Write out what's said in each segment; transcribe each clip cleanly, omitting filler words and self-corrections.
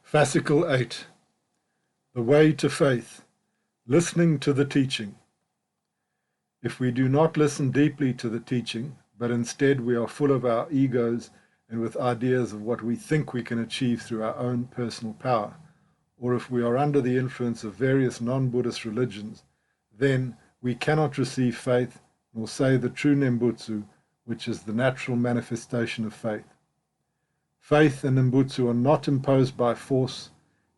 Fascicle 8. The Way to Faith. Listening to the Teaching. If we do not listen deeply to the teaching, but instead we are full of our egos and with ideas of what we think we can achieve through our own personal power, or if we are under the influence of various non-Buddhist religions, then we cannot receive faith nor say the true Nembutsu, which is the natural manifestation of faith. Faith and Nembutsu are not imposed by force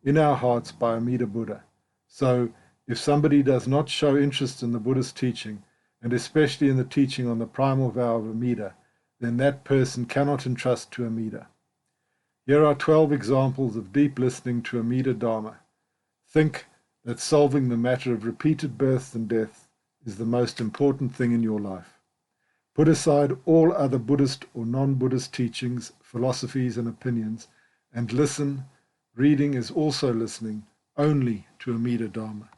in our hearts by Amida Buddha. So, if somebody does not show interest in the Buddhist teaching, and especially in the teaching on the primal vow of Amida, then that person cannot entrust to Amida. Here are 12 examples of deep listening to Amida Dharma. Think that solving the matter of repeated births and deaths is the most important thing in your life. Put aside all other Buddhist or non-Buddhist teachings, philosophies and opinions, and listen. Reading is also listening only to Amida Dharma.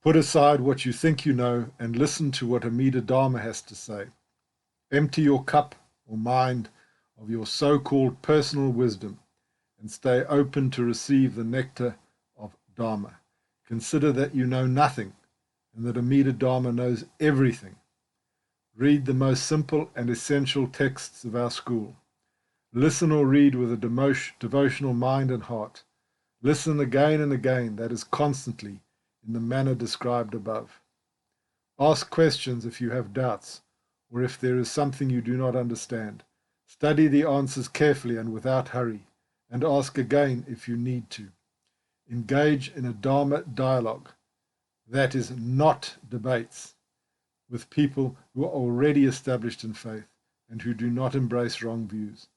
Put aside what you think you know and listen to what Amida Dharma has to say. Empty your cup or mind of your so-called personal wisdom and stay open to receive the nectar of Dharma. Consider that you know nothing and that Amida Dharma knows everything. Read the most simple and essential texts of our school. Listen or read with a devotional mind and heart. Listen again and again, that is constantly, in the manner described above. Ask questions if you have doubts, or if there is something you do not understand. Study the answers carefully and without hurry, and ask again if you need to. Engage in a Dharma dialogue, that is not debates, with people who are already established in faith and who do not embrace wrong views.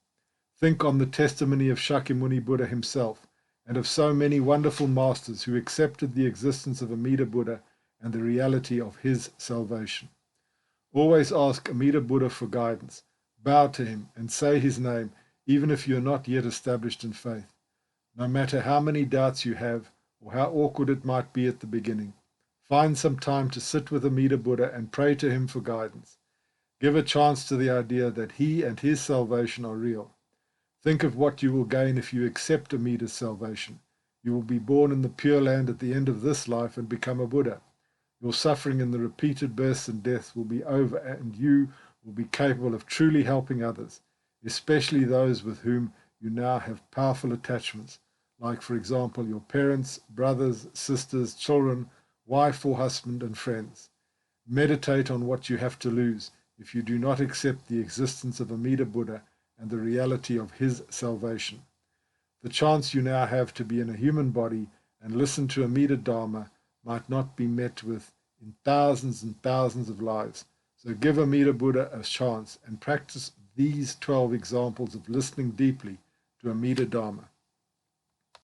Think on the testimony of Shakyamuni Buddha himself and of so many wonderful masters who accepted the existence of Amida Buddha and the reality of his salvation. Always ask Amida Buddha for guidance, bow to him and say his name even if you are not yet established in faith. No matter how many doubts you have or how awkward it might be at the beginning, find some time to sit with Amida Buddha and pray to him for guidance. Give a chance to the idea that he and his salvation are real. Think of what you will gain if you accept Amida's salvation. You will be born in the Pure Land at the end of this life and become a Buddha. Your suffering in the repeated births and deaths will be over, and you will be capable of truly helping others, especially those with whom you now have powerful attachments, like, for example, your parents, brothers, sisters, children, wife or husband, and friends. Meditate on what you have to lose if you do not accept the existence of Amida Buddha and the reality of his salvation. The chance you now have to be in a human body and listen to Amida Dharma might not be met with in thousands and thousands of lives. So give Amida Buddha a chance and practice these 12 examples of listening deeply to Amida Dharma.